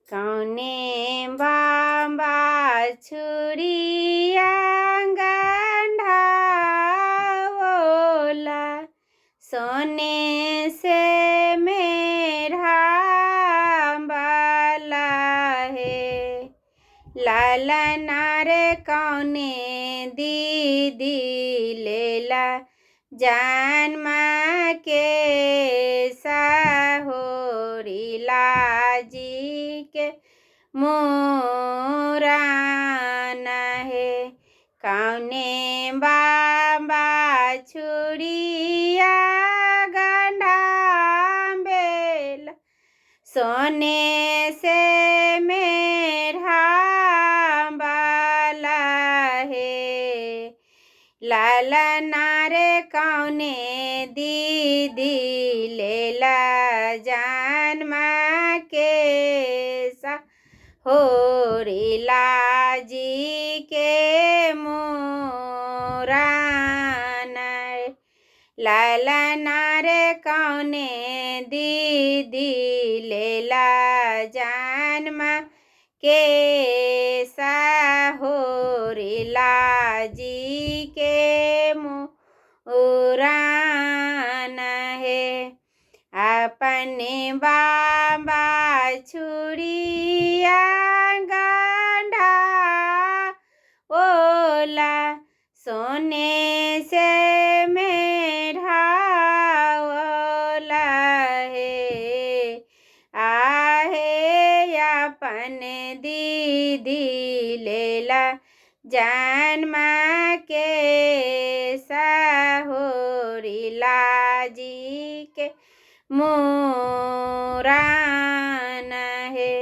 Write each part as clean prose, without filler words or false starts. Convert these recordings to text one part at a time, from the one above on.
कौने बाबा छुरिया गंढावोला सोने से मेढ़ा बाला है लालना रे कौने दीदी लेला जन्मा के साहोरीला जी के मोरान है कौने बाबा छुरिया गंढा बेला सोने से मेढ़ा बाला है लालना रे कौने दीदी लेला जन्मा के होरीला जी के मोरान लालना रे कौने दीदी लेला जन्मा के साहोरीला जी के मोरान है अपने बाबा छुरिया गंढा ओला सोने से मेढ़ा ओला है आहे अपन दीदी लेला जन्मा के साहोरीला जी के मोरान है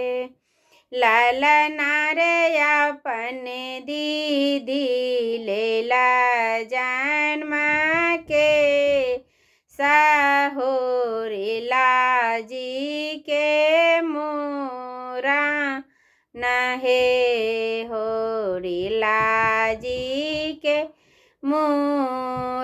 लालना रे अपन दीदी लेला जन्मा के साहोरीला जी के मोरान है होरीला जी के मोरान